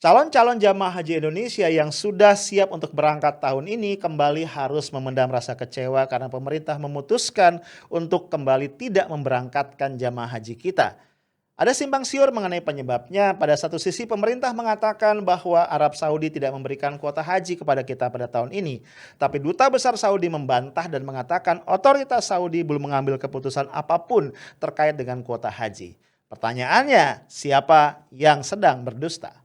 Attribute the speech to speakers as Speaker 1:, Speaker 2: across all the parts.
Speaker 1: Calon-calon jamaah haji Indonesia yang sudah siap untuk berangkat tahun ini kembali harus memendam rasa kecewa karena pemerintah memutuskan untuk kembali tidak memberangkatkan jamaah haji kita. Ada simpang siur mengenai penyebabnya. Pada satu sisi pemerintah mengatakan bahwa Arab Saudi tidak memberikan kuota haji kepada kita pada tahun ini. Tapi Duta Besar Saudi membantah dan mengatakan otoritas Saudi belum mengambil keputusan apapun terkait dengan kuota haji. Pertanyaannya, siapa yang sedang berdusta?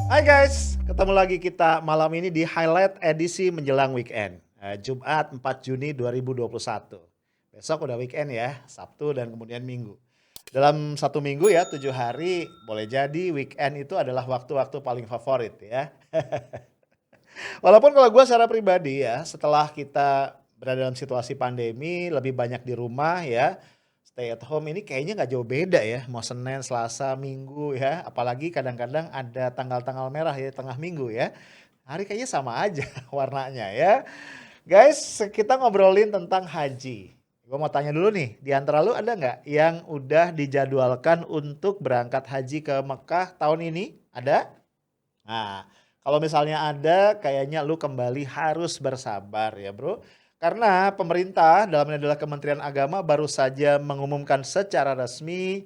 Speaker 1: Hai guys, ketemu lagi kita malam ini di highlight edisi menjelang weekend. Jumat 4 Juni 2021. Besok udah weekend ya, Sabtu dan kemudian Minggu. Dalam satu minggu ya, 7 hari, boleh jadi weekend itu adalah waktu-waktu paling favorit ya. Walaupun kalau gue secara pribadi ya, setelah kita berada dalam situasi pandemi, lebih banyak di rumah ya, stay at home ini kayaknya nggak jauh beda ya, mau Senin, Selasa, Minggu ya, apalagi kadang-kadang ada tanggal-tanggal merah ya, tengah minggu ya. Hari kayaknya sama aja warnanya ya. Guys, kita ngobrolin tentang haji. Gue mau tanya dulu nih, di antara lu ada nggak yang udah dijadwalkan untuk berangkat haji ke Mekah tahun ini? Ada? Nah, kalau misalnya ada, kayaknya lu kembali harus bersabar ya bro. Karena pemerintah, dalamnya adalah Kementerian Agama, baru saja mengumumkan secara resmi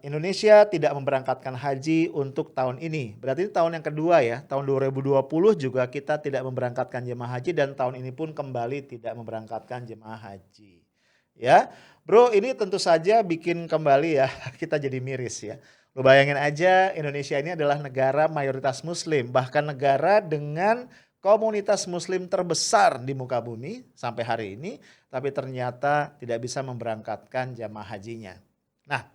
Speaker 1: Indonesia tidak memberangkatkan haji untuk tahun ini. Berarti ini tahun yang kedua ya, tahun 2020 juga kita tidak memberangkatkan jemaah haji dan tahun ini pun kembali tidak memberangkatkan jemaah haji. Ya, bro, ini tentu saja bikin kembali ya kita jadi miris ya. Lu bayangin aja Indonesia ini adalah negara mayoritas muslim, bahkan negara dengan komunitas muslim terbesar di muka bumi sampai hari ini, tapi ternyata tidak bisa memberangkatkan jamaah hajinya. Nah,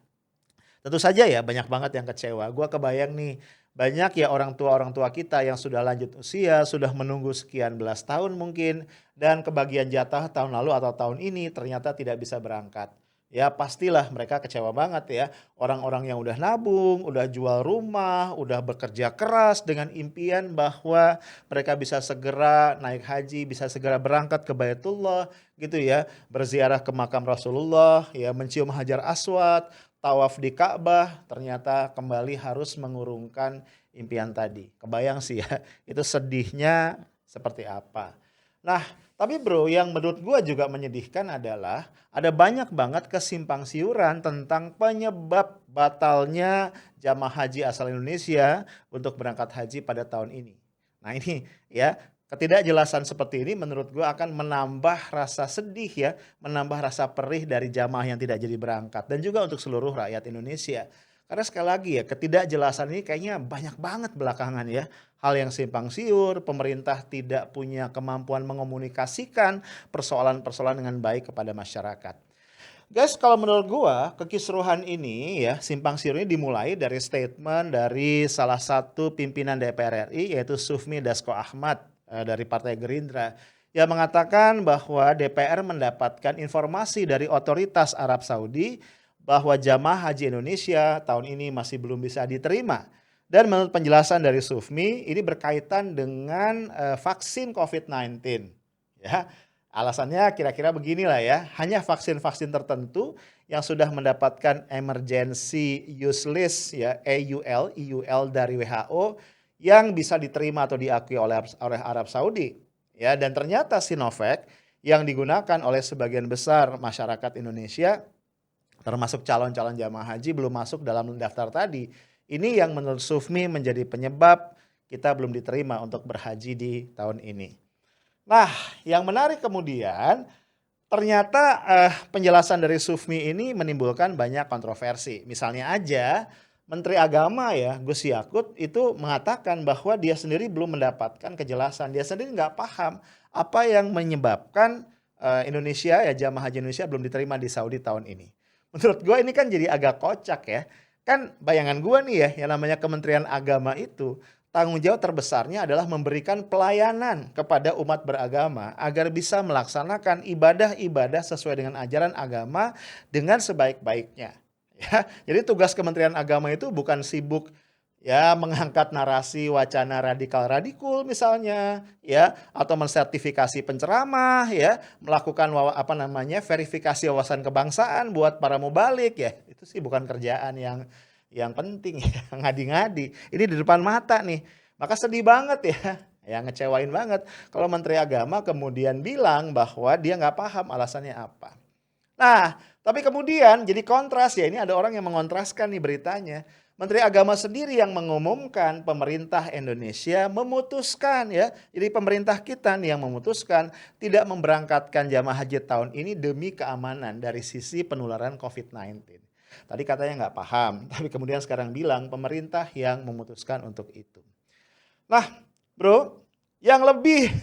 Speaker 1: tentu saja ya banyak banget yang kecewa. Gua kebayang nih, banyak ya orang tua kita yang sudah lanjut usia, sudah menunggu sekian belas tahun mungkin, dan kebagian jatah tahun lalu atau tahun ini ternyata tidak bisa berangkat. Ya pastilah mereka kecewa banget ya. Orang-orang yang udah nabung, udah jual rumah, udah bekerja keras dengan impian bahwa mereka bisa segera naik haji, bisa segera berangkat ke Baitullah gitu ya. Berziarah ke makam Rasulullah, ya mencium Hajar Aswad, tawaf di Ka'bah, ternyata kembali harus mengurungkan impian tadi. Kebayang sih ya, itu sedihnya seperti apa. Nah, tapi bro, yang menurut gua juga menyedihkan adalah ada banyak banget kesimpang siuran tentang penyebab batalnya jamaah haji asal Indonesia untuk berangkat haji pada tahun ini. Nah ini ya, ketidakjelasan seperti ini menurut gua akan menambah rasa sedih ya, menambah rasa perih dari jamaah yang tidak jadi berangkat dan juga untuk seluruh rakyat Indonesia. Karena sekali lagi ya, ketidakjelasan ini kayaknya banyak banget belakangan ya. Hal yang simpang siur, pemerintah tidak punya kemampuan mengomunikasikan persoalan-persoalan dengan baik kepada masyarakat. Guys, kalau menurut gua, kekisruhan ini ya, simpang siur ini dimulai dari statement dari salah satu pimpinan DPR RI yaitu Sufmi Dasko Ahmad dari Partai Gerindra yang mengatakan bahwa DPR mendapatkan informasi dari otoritas Arab Saudi bahwa jamaah haji Indonesia tahun ini masih belum bisa diterima. Dan menurut penjelasan dari Sufmi, ini berkaitan dengan vaksin COVID-19. Ya, alasannya kira-kira beginilah ya, hanya vaksin-vaksin tertentu yang sudah mendapatkan emergency use list ya EUL dari WHO yang bisa diterima atau diakui oleh Arab Saudi. Ya, dan ternyata Sinovac yang digunakan oleh sebagian besar masyarakat Indonesia termasuk calon-calon jamaah haji belum masuk dalam daftar tadi. Ini yang menurut Sufmi menjadi penyebab kita belum diterima untuk berhaji di tahun ini. Nah, yang menarik kemudian ternyata penjelasan dari Sufmi ini menimbulkan banyak kontroversi. Misalnya aja Menteri Agama ya Gus Yakut itu mengatakan bahwa dia sendiri belum mendapatkan kejelasan. Dia sendiri nggak paham apa yang menyebabkan Indonesia ya jamaah haji Indonesia belum diterima di Saudi tahun ini. Menurut gue ini kan jadi agak kocak ya. Kan bayangan gue nih ya yang namanya Kementerian Agama itu tanggung jawab terbesarnya adalah memberikan pelayanan kepada umat beragama agar bisa melaksanakan ibadah-ibadah sesuai dengan ajaran agama dengan sebaik-baiknya. Ya, jadi tugas Kementerian Agama itu bukan sibuk ya mengangkat narasi wacana radikal radikul misalnya, ya, atau mensertifikasi penceramah, ya, melakukan verifikasi wawasan kebangsaan buat para mubalik, ya. Itu sih bukan kerjaan yang penting ya, ngadi-ngadi. Ini di depan mata nih. Maka sedih banget ya. Ya ngecewain banget kalau Menteri Agama kemudian bilang bahwa dia nggak paham alasannya apa. Nah, tapi kemudian jadi kontras ya, ini ada orang yang mengontraskan nih beritanya. Menteri Agama sendiri yang mengumumkan pemerintah Indonesia memutuskan ya. Jadi pemerintah kita nih yang memutuskan tidak memberangkatkan jamaah haji tahun ini demi keamanan dari sisi penularan COVID-19. Tadi katanya nggak paham, tapi kemudian sekarang bilang pemerintah yang memutuskan untuk itu. Nah, bro, yang lebih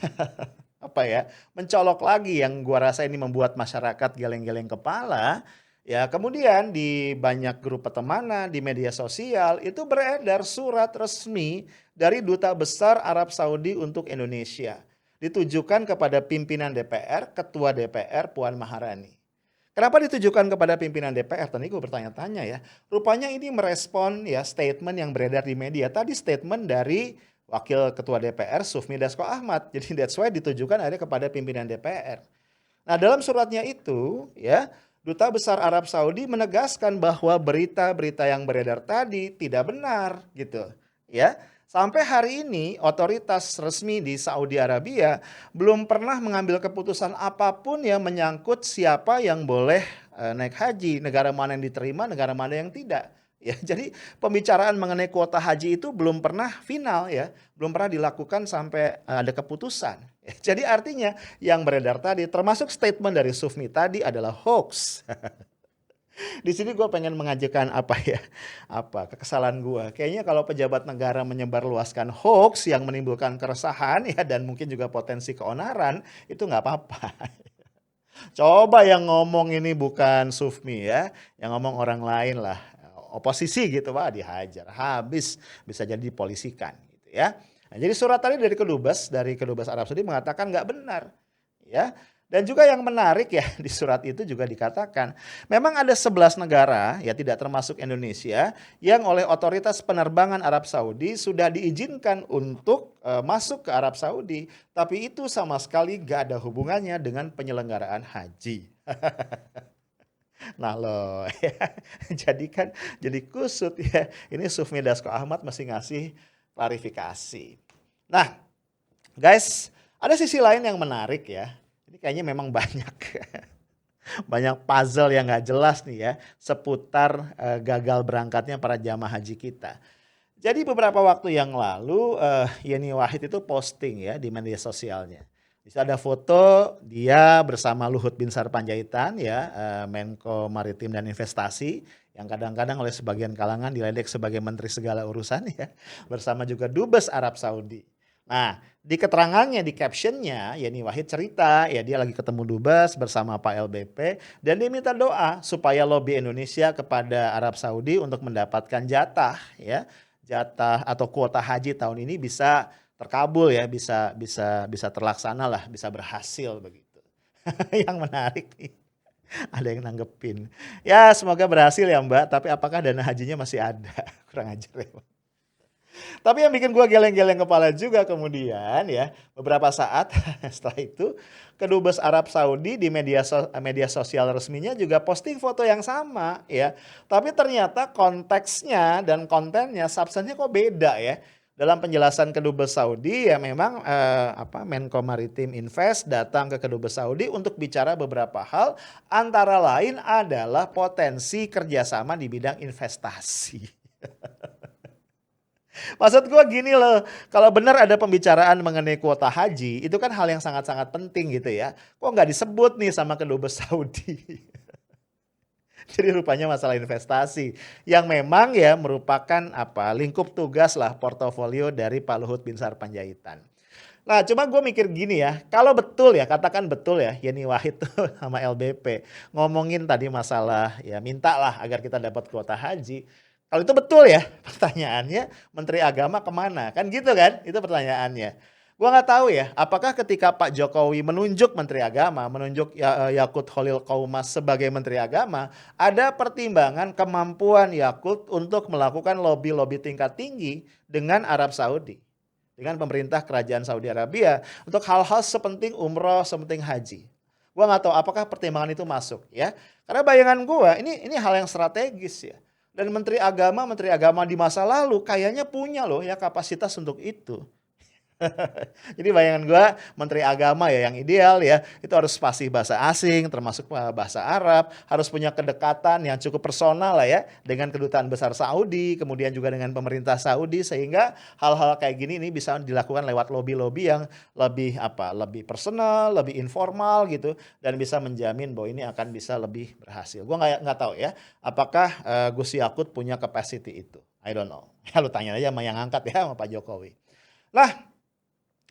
Speaker 1: mencolok lagi yang gua rasa ini membuat masyarakat geleng-geleng kepala, ya kemudian di banyak grup pertemanan di media sosial itu beredar surat resmi dari Duta Besar Arab Saudi untuk Indonesia. Ditujukan kepada pimpinan DPR, Ketua DPR Puan Maharani. Kenapa ditujukan kepada pimpinan DPR? Tadi gue bertanya-tanya ya. Rupanya ini merespon ya statement yang beredar di media. Tadi statement dari Wakil Ketua DPR Sufmi Dasko Ahmad. Jadi that's why ditujukan ada kepada pimpinan DPR. Nah, dalam suratnya itu ya, Duta Besar Arab Saudi menegaskan bahwa berita-berita yang beredar tadi tidak benar gitu. Ya. Sampai hari ini otoritas resmi di Saudi Arabia belum pernah mengambil keputusan apapun yang menyangkut siapa yang boleh naik haji, negara mana yang diterima, negara mana yang tidak. Ya, jadi pembicaraan mengenai kuota haji itu belum pernah final ya, belum pernah dilakukan sampai ada keputusan. Ya, jadi artinya yang beredar tadi termasuk statement dari Sufmi tadi adalah hoax. Di sini gue pengen mengajukan kekesalan gue. Kayaknya kalau pejabat negara menyebarluaskan hoax yang menimbulkan keresahan ya dan mungkin juga potensi keonaran itu nggak apa-apa. Coba yang ngomong ini bukan Sufmi ya, yang ngomong orang lain lah, oposisi gitu, Pak, dihajar, habis bisa jadi dipolisikan gitu ya. Nah, jadi surat tadi dari Kedubes Arab Saudi mengatakan nggak benar ya. Dan juga yang menarik ya di surat itu juga dikatakan memang ada 11 negara ya tidak termasuk Indonesia yang oleh otoritas penerbangan Arab Saudi sudah diizinkan untuk masuk ke Arab Saudi. Tapi itu sama sekali gak ada hubungannya dengan penyelenggaraan haji. Nah loh ya, jadi kusut ya. Ini Sufmi Dasko Ahmad masih ngasih klarifikasi. Nah guys, ada sisi lain yang menarik ya. Ini kayaknya memang banyak puzzle yang gak jelas nih ya seputar gagal berangkatnya para jamaah haji kita. Jadi beberapa waktu yang lalu Yeni Wahid itu posting ya di media sosialnya. Di situ ada foto dia bersama Luhut Binsar Panjaitan ya, Menko Maritim dan Investasi yang kadang-kadang oleh sebagian kalangan diledek sebagai menteri segala urusan ya, bersama juga Dubes Arab Saudi. Nah, di keterangannya, di captionnya, Yeni Wahid cerita ya dia lagi ketemu Dubes bersama Pak LBP dan dia minta doa supaya lobby Indonesia kepada Arab Saudi untuk mendapatkan jatah atau kuota haji tahun ini bisa terkabul ya, bisa terlaksana lah, bisa berhasil begitu. Yang menarik nih, ada yang nanggepin. Ya semoga berhasil ya Mbak, tapi apakah dana hajinya masih ada? Kurang ajar ya Mbak. Tapi yang bikin gue geleng-geleng kepala juga kemudian ya, beberapa saat setelah itu Kedubes Arab Saudi di media sosial resminya juga posting foto yang sama ya. Tapi ternyata konteksnya dan kontennya, substansinya kok beda ya. Dalam penjelasan Kedubes Saudi ya memang Menko Maritim Invest datang ke Kedubes Saudi untuk bicara beberapa hal, antara lain adalah potensi kerjasama di bidang investasi. Maksud gue gini loh, kalau benar ada pembicaraan mengenai kuota haji, itu kan hal yang sangat-sangat penting gitu ya. Kok nggak disebut nih sama Kedubes Saudi? Jadi rupanya masalah investasi yang memang ya merupakan lingkup tugas lah portofolio dari Pak Luhut Binsar Panjaitan. Nah cuma gue mikir gini ya, kalau betul ya, katakan betul ya Yeni Wahid tuh sama LBP ngomongin tadi masalah ya mintalah agar kita dapat kuota haji. Kalau itu betul ya, pertanyaannya Menteri Agama kemana? Kan gitu kan, itu pertanyaannya. Gua nggak tahu ya, apakah ketika Pak Jokowi menunjuk Menteri Agama, menunjuk Yakut Khalil Qaumas sebagai Menteri Agama, ada pertimbangan kemampuan Yakut untuk melakukan lobby-lobby tingkat tinggi dengan Arab Saudi, dengan pemerintah kerajaan Saudi Arabia untuk hal-hal sepenting umroh, sepenting haji. Gua nggak tahu apakah pertimbangan itu masuk ya. Karena bayangan gua ini hal yang strategis ya. Dan Menteri Agama di masa lalu kayaknya punya loh ya kapasitas untuk itu. Jadi bayangan gua Menteri Agama ya yang ideal ya, itu harus fasih bahasa asing termasuk bahasa Arab, harus punya kedekatan yang cukup personal lah ya dengan kedutaan besar Saudi, kemudian juga dengan pemerintah Saudi sehingga hal-hal kayak gini ini bisa dilakukan lewat lobby-lobby yang lebih personal, lebih informal gitu dan bisa menjamin bahwa ini akan bisa lebih berhasil. Gua nggak tahu ya, apakah Gus Yakut punya capacity itu. I don't know. Ya lu tanya aja sama yang angkat ya sama Pak Jokowi. Lah,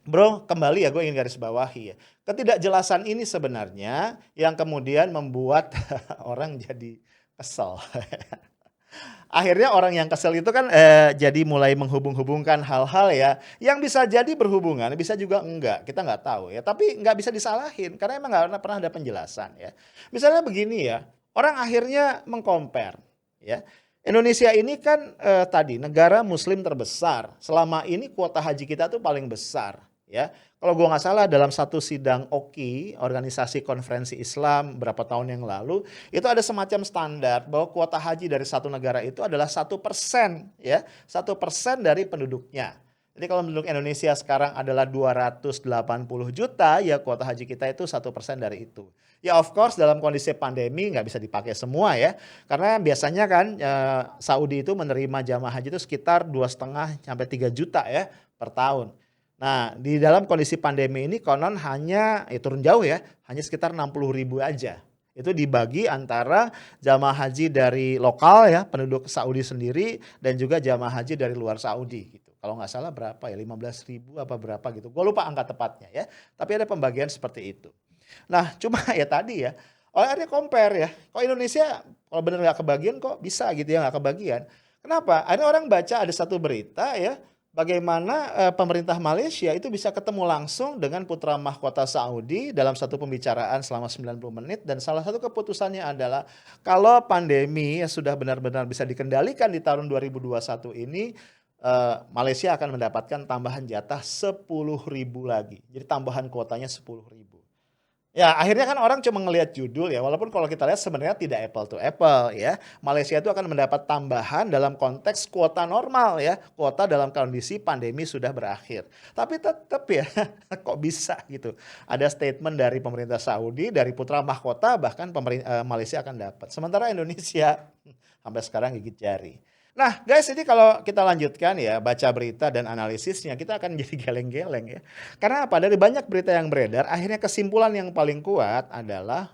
Speaker 1: Bro, kembali ya gue ingin garis bawahi ya. Ketidakjelasan ini sebenarnya yang kemudian membuat orang jadi kesel. Akhirnya orang yang kesel itu kan jadi mulai menghubung-hubungkan hal-hal ya yang bisa jadi berhubungan, bisa juga enggak. Kita nggak tahu ya. Tapi nggak bisa disalahin karena emang nggak pernah ada penjelasan ya. Misalnya begini ya, orang akhirnya mengcompare ya. Indonesia ini kan tadi negara Muslim terbesar. Selama ini kuota haji kita tuh paling besar. Ya, kalau gua nggak salah dalam satu sidang OKI, Organisasi Konferensi Islam berapa tahun yang lalu, itu ada semacam standar bahwa kuota haji dari satu negara itu adalah 1%, ya, 1% dari penduduknya. Jadi kalau penduduk Indonesia sekarang adalah 280 juta, ya kuota haji kita itu 1% dari itu. Ya of course dalam kondisi pandemi nggak bisa dipakai semua ya, karena biasanya kan Saudi itu menerima jamaah haji itu sekitar 2,5 sampai 3 juta ya per tahun. Nah, di dalam kondisi pandemi ini konon hanya turun jauh ya, hanya sekitar 60.000 aja. Itu dibagi antara jamaah haji dari lokal ya, penduduk Saudi sendiri dan juga jamaah haji dari luar Saudi gitu. Kalau nggak salah berapa ya, 15.000 apa berapa gitu. Gue lupa angka tepatnya ya, tapi ada pembagian seperti itu. Nah, cuma ya tadi ya, ada compare ya, kok Indonesia kalau bener nggak kebagian kok bisa gitu ya nggak kebagian. Kenapa? Ada orang baca ada satu berita ya, bagaimana pemerintah Malaysia itu bisa ketemu langsung dengan putra mahkota Saudi dalam satu pembicaraan selama 90 menit dan salah satu keputusannya adalah kalau pandemi sudah benar-benar bisa dikendalikan di tahun 2021 ini Malaysia akan mendapatkan tambahan jatah 10.000 lagi. Jadi tambahan kuotanya 10.000. Ya, akhirnya kan orang cuma ngelihat judul ya, walaupun kalau kita lihat sebenarnya tidak apple to apple ya. Malaysia itu akan mendapat tambahan dalam konteks kuota normal ya, kuota dalam kondisi pandemi sudah berakhir. Tapi tetap ya, kok bisa gitu. Ada statement dari pemerintah Saudi, dari putra mahkota, bahkan Malaysia akan dapat. Sementara Indonesia sampai sekarang gigit jari. Nah guys, ini kalau kita lanjutkan ya, baca berita dan analisisnya, kita akan jadi geleng-geleng ya. Karena apa? Dari banyak berita yang beredar, akhirnya kesimpulan yang paling kuat adalah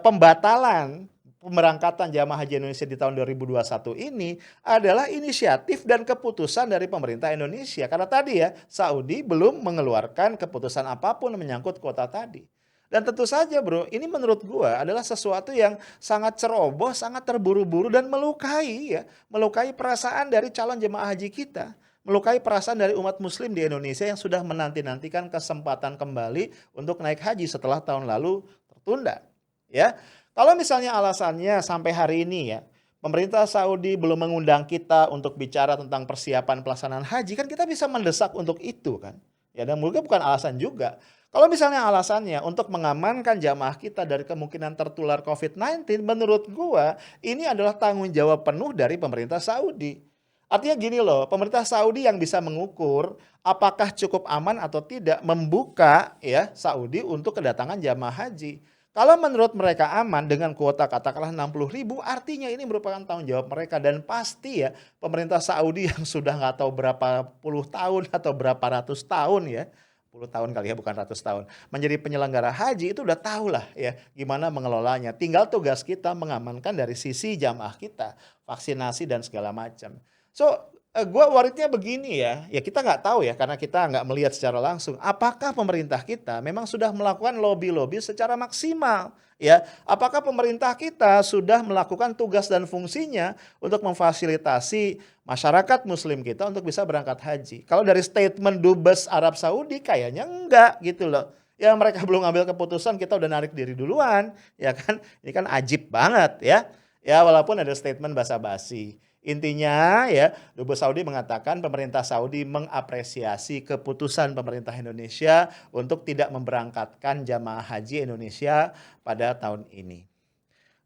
Speaker 1: pembatalan pemberangkatan jamaah haji Indonesia di tahun 2021 ini adalah inisiatif dan keputusan dari pemerintah Indonesia. Karena tadi ya, Saudi belum mengeluarkan keputusan apapun menyangkut kuota tadi. Dan tentu saja bro, ini menurut gua adalah sesuatu yang sangat ceroboh, sangat terburu-buru dan melukai ya. Melukai perasaan dari calon jemaah haji kita. Melukai perasaan dari umat muslim di Indonesia yang sudah menanti-nantikan kesempatan kembali untuk naik haji setelah tahun lalu tertunda. Ya, kalau misalnya alasannya sampai hari ini ya, pemerintah Saudi belum mengundang kita untuk bicara tentang persiapan pelaksanaan haji, kan kita bisa mendesak untuk itu kan. Ya, dan mungkin bukan alasan juga. Kalau misalnya alasannya untuk mengamankan jamaah kita dari kemungkinan tertular COVID-19, menurut gua ini adalah tanggung jawab penuh dari pemerintah Saudi. Artinya gini loh, pemerintah Saudi yang bisa mengukur apakah cukup aman atau tidak membuka ya Saudi untuk kedatangan jamaah haji. Kalau menurut mereka aman dengan kuota katakanlah 60.000, artinya ini merupakan tanggung jawab mereka dan pasti ya pemerintah Saudi yang sudah nggak tahu berapa puluh tahun atau berapa ratus tahun ya, puluh tahun kali ya bukan ratus tahun, menjadi penyelenggara haji itu udah tahu lah ya gimana mengelolanya. Tinggal tugas kita mengamankan dari sisi jamaah kita, vaksinasi dan segala macam. So Gua worry-nya begini ya kita nggak tahu ya karena kita nggak melihat secara langsung. Apakah pemerintah kita memang sudah melakukan lobby-lobby secara maksimal, ya? Apakah pemerintah kita sudah melakukan tugas dan fungsinya untuk memfasilitasi masyarakat muslim kita untuk bisa berangkat haji? Kalau dari statement Dubes Arab Saudi kayaknya enggak gitu loh. Ya mereka belum ngambil keputusan kita udah narik diri duluan, ya kan? Ini kan ajib banget ya. Ya walaupun ada statement basa-basi. Intinya ya, Dubes Saudi mengatakan pemerintah Saudi mengapresiasi keputusan pemerintah Indonesia untuk tidak memberangkatkan jamaah haji Indonesia pada tahun ini.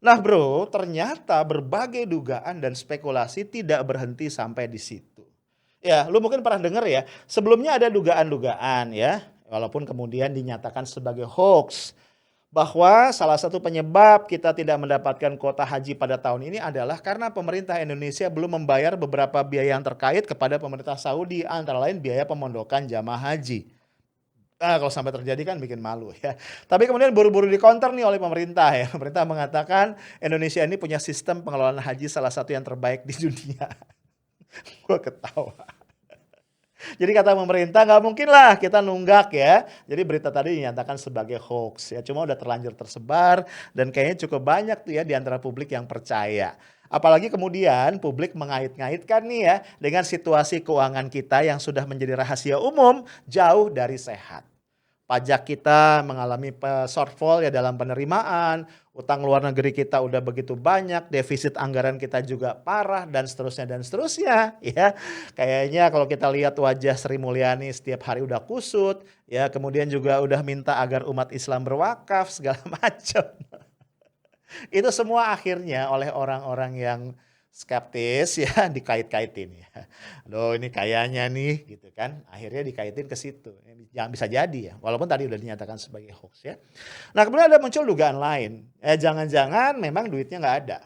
Speaker 1: Nah bro, ternyata berbagai dugaan dan spekulasi tidak berhenti sampai di situ. Ya, lu mungkin pernah dengar ya, sebelumnya ada dugaan-dugaan ya, walaupun kemudian dinyatakan sebagai hoax bahwa salah satu penyebab kita tidak mendapatkan kuota haji pada tahun ini adalah karena pemerintah Indonesia belum membayar beberapa biaya yang terkait kepada pemerintah Saudi, antara lain biaya pemondokan jamaah haji. Kalau sampai terjadi kan bikin malu ya. Tapi kemudian buru-buru dikonter nih oleh pemerintah ya. Pemerintah mengatakan Indonesia ini punya sistem pengelolaan haji salah satu yang terbaik di dunia. Gue ketawa. Jadi kata pemerintah nggak mungkin lah kita nunggak ya. Jadi berita tadi dinyatakan sebagai hoax ya. Cuma udah terlanjur tersebar dan kayaknya cukup banyak tuh ya di antara publik yang percaya. Apalagi kemudian publik mengait-ngaitkan nih ya dengan situasi keuangan kita yang sudah menjadi rahasia umum jauh dari sehat. Pajak kita mengalami shortfall ya dalam penerimaan, utang luar negeri kita udah begitu banyak, defisit anggaran kita juga parah dan seterusnya ya. Kayaknya kalau kita lihat wajah Sri Mulyani setiap hari udah kusut, ya kemudian juga udah minta agar umat Islam berwakaf segala macam. Itu semua akhirnya oleh orang-orang yang skeptis ya dikait-kaitin ya. Loh ini kayaknya nih gitu kan. Akhirnya dikaitin ke situ. Jangan bisa jadi ya. Walaupun tadi udah dinyatakan sebagai hoax ya. Nah kemudian ada muncul dugaan lain. Jangan-jangan memang duitnya nggak ada.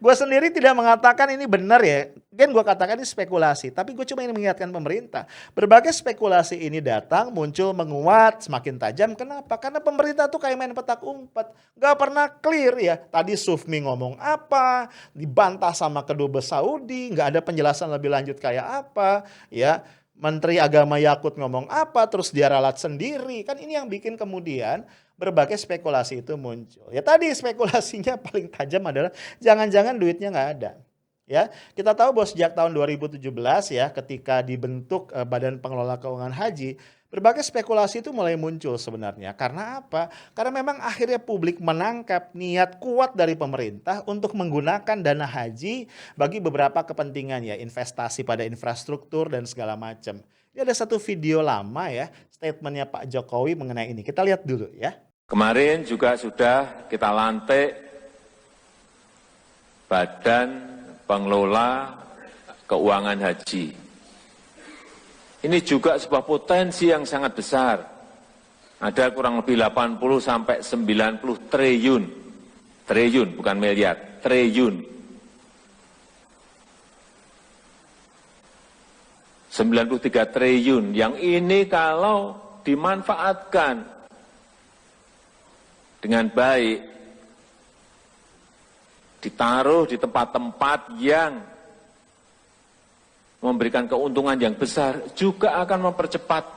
Speaker 1: Gue sendiri tidak mengatakan ini benar ya. Kan gue katakan ini spekulasi. Tapi gue cuma ingin mengingatkan pemerintah. Berbagai spekulasi ini datang, muncul, menguat, semakin tajam. Kenapa? Karena pemerintah tuh kayak main petak umpet. Gak pernah clear ya. Tadi Sufmi ngomong apa, dibantah sama kedubes Saudi. Gak ada penjelasan lebih lanjut kayak apa. Ya, Menteri Agama Yakut ngomong apa, terus dia ralat sendiri. Kan ini yang bikin kemudian berbagai spekulasi itu muncul. Ya tadi spekulasinya paling tajam adalah jangan-jangan duitnya nggak ada. Ya, kita tahu bahwa sejak tahun 2017 ya ketika dibentuk Badan Pengelola Keuangan Haji, berbagai spekulasi itu mulai muncul sebenarnya. Karena apa? Karena memang akhirnya publik menangkap niat kuat dari pemerintah untuk menggunakan dana haji bagi beberapa kepentingan ya, investasi pada infrastruktur dan segala macam. Ini ada satu video lama ya, statementnya Pak Jokowi mengenai ini. Kita lihat dulu ya.
Speaker 2: Kemarin juga sudah kita lantik Badan Pengelola Keuangan Haji. Ini juga sebuah potensi yang sangat besar. Ada kurang lebih 80 sampai 90 triliun. Triliun bukan miliar, triliun. 93 triliun yang ini kalau dimanfaatkan dengan baik, ditaruh di tempat-tempat yang memberikan keuntungan yang besar, juga akan mempercepat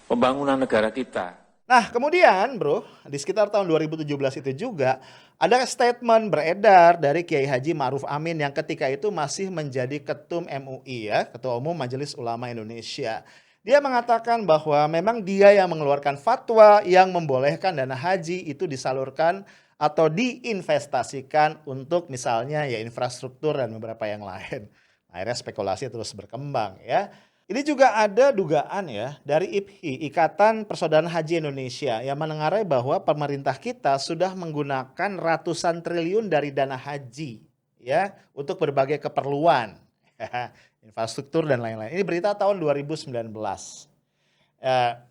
Speaker 2: pembangunan negara kita.
Speaker 1: Nah kemudian bro, di sekitar tahun 2017 itu juga ada statement beredar dari Kiai Haji Ma'ruf Amin yang ketika itu masih menjadi ketum MUI ya, Ketua Umum Majelis Ulama Indonesia. Dia mengatakan bahwa memang dia yang mengeluarkan fatwa yang membolehkan dana haji itu disalurkan atau diinvestasikan untuk misalnya ya infrastruktur dan beberapa yang lain. Akhirnya spekulasi terus berkembang ya. Ini juga ada dugaan ya dari IPHI, Ikatan Persaudaraan Haji Indonesia, yang menengarai bahwa pemerintah kita sudah menggunakan ratusan triliun dari dana haji ya untuk berbagai keperluan. Infrastruktur dan lain-lain. Ini berita tahun 2019.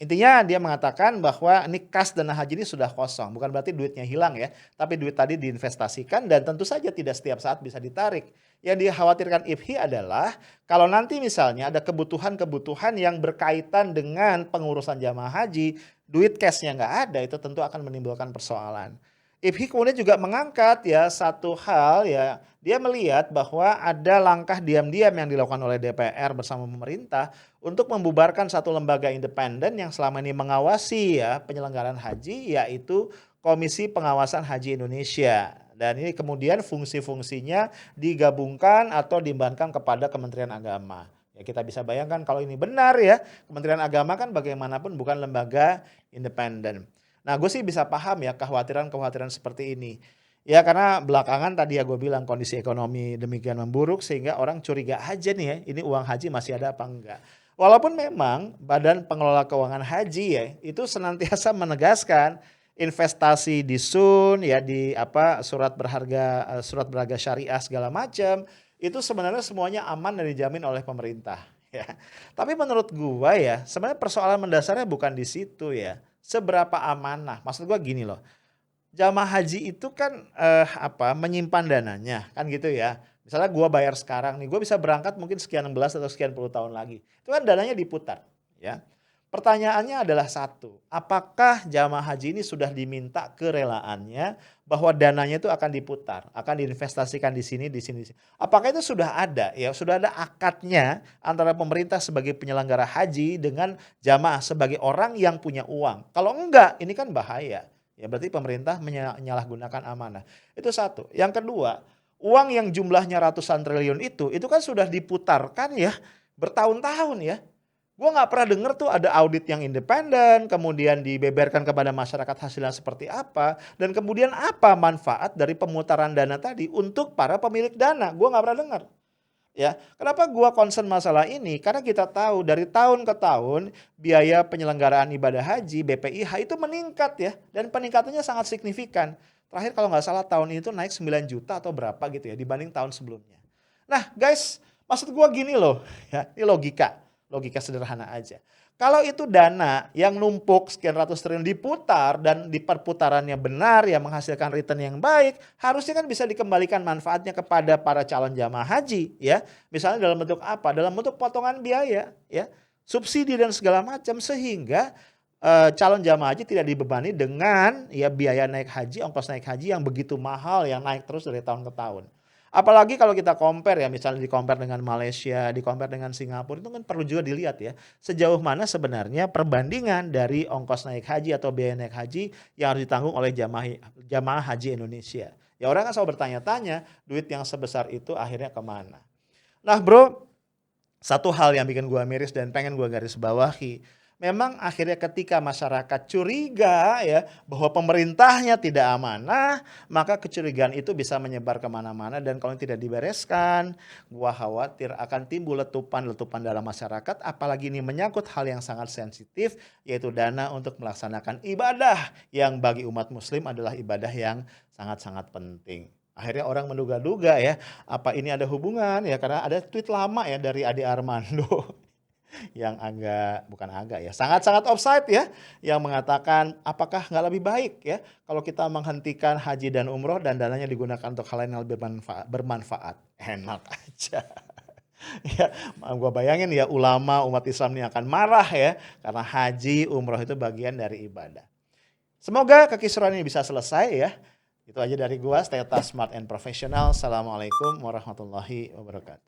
Speaker 1: Intinya dia mengatakan bahwa ini kas dana haji ini sudah kosong. Bukan berarti duitnya hilang ya. Tapi duit tadi diinvestasikan dan tentu saja tidak setiap saat bisa ditarik. Yang dikhawatirkan IPHI adalah kalau nanti misalnya ada kebutuhan-kebutuhan yang berkaitan dengan pengurusan jamaah haji, duit cashnya nggak ada, itu tentu akan menimbulkan persoalan. IPHI kemudian juga mengangkat ya satu hal ya, dia melihat bahwa ada langkah diam-diam yang dilakukan oleh DPR bersama pemerintah untuk membubarkan satu lembaga independen yang selama ini mengawasi ya penyelenggaraan haji, yaitu Komisi Pengawasan Haji Indonesia. Dan ini kemudian fungsi-fungsinya digabungkan atau dibebankan kepada Kementerian Agama. Ya kita bisa bayangkan kalau ini benar ya, Kementerian Agama kan bagaimanapun bukan lembaga independen. Nah gue sih bisa paham ya kekhawatiran-kekhawatiran seperti ini. Ya karena belakangan tadi ya gue bilang kondisi ekonomi demikian memburuk sehingga orang curiga aja nih ya, ini uang haji masih ada apa enggak. Walaupun memang Badan Pengelola Keuangan Haji ya itu senantiasa menegaskan investasi di SUN ya di apa surat berharga syariah segala macam itu sebenarnya semuanya aman dan dijamin oleh pemerintah ya. Tapi menurut gua ya sebenarnya persoalan mendasarnya bukan di situ ya. Seberapa amanah? Maksud gua gini loh. Jamaah haji itu kan menyimpan dananya kan gitu ya. Misalnya gua bayar sekarang nih, gua bisa berangkat mungkin sekian belas atau sekian puluh tahun lagi. Itu kan dananya diputar ya. Pertanyaannya adalah satu, apakah jamaah haji ini sudah diminta kerelaannya bahwa dananya itu akan diputar, akan diinvestasikan di sini, di sini, di sini. Apakah itu sudah ada ya, sudah ada akadnya antara pemerintah sebagai penyelenggara haji dengan jamaah sebagai orang yang punya uang. Kalau enggak, ini kan bahaya. Ya berarti pemerintah menyalahgunakan amanah. Itu satu. Yang kedua, uang yang jumlahnya ratusan triliun itu kan sudah diputarkan ya bertahun-tahun ya. Gue nggak pernah denger tuh ada audit yang independen, kemudian dibeberkan kepada masyarakat hasilnya seperti apa, dan kemudian apa manfaat dari pemutaran dana tadi untuk para pemilik dana. Gue nggak pernah dengar. Ya, kenapa gue concern masalah ini? Karena kita tahu dari tahun ke tahun biaya penyelenggaraan ibadah haji BPIH itu meningkat ya, dan peningkatannya sangat signifikan. Terakhir kalau nggak salah tahun ini tuh naik 9 juta atau berapa gitu ya dibanding tahun sebelumnya. Nah guys, maksud gue gini loh, ya, ini logika sederhana aja. Kalau itu dana yang numpuk sekian ratus triliun diputar dan di perputarannya benar ya menghasilkan return yang baik, harusnya kan bisa dikembalikan manfaatnya kepada para calon jamaah haji ya. Misalnya dalam bentuk apa? Dalam bentuk potongan biaya ya, subsidi dan segala macam sehingga calon jamaah haji tidak dibebani dengan ya biaya naik haji, ongkos naik haji yang begitu mahal yang naik terus dari tahun ke tahun. Apalagi kalau kita compare ya, misalnya di compare dengan Malaysia, di compare dengan Singapura, itu kan perlu juga dilihat ya, sejauh mana sebenarnya perbandingan dari ongkos naik haji atau biaya naik haji yang harus ditanggung oleh jamaah haji Indonesia. Ya orang kan selalu bertanya-tanya, duit yang sebesar itu akhirnya kemana? Nah bro, satu hal yang bikin gua miris dan pengen gua garis bawahi, memang akhirnya ketika masyarakat curiga ya bahwa pemerintahnya tidak amanah, maka kecurigaan itu bisa menyebar kemana-mana dan kalau tidak dibereskan, gua khawatir akan timbul letupan-letupan dalam masyarakat, apalagi ini menyangkut hal yang sangat sensitif, yaitu dana untuk melaksanakan ibadah yang bagi umat muslim adalah ibadah yang sangat-sangat penting. Akhirnya orang menduga-duga ya, apa ini ada hubungan ya, karena ada tweet lama ya dari Ade Armando yang sangat-sangat offside ya, yang mengatakan apakah nggak lebih baik ya kalau kita menghentikan haji dan umroh dan dananya digunakan untuk hal lain yang lebih bermanfaat. Enak aja. Ya, gua bayangin ya ulama umat Islam ini akan marah ya karena haji umroh itu bagian dari ibadah. Semoga kekisruhan ini bisa selesai ya. Itu aja dari gua, stay smart and professional. Assalamualaikum warahmatullahi wabarakatuh.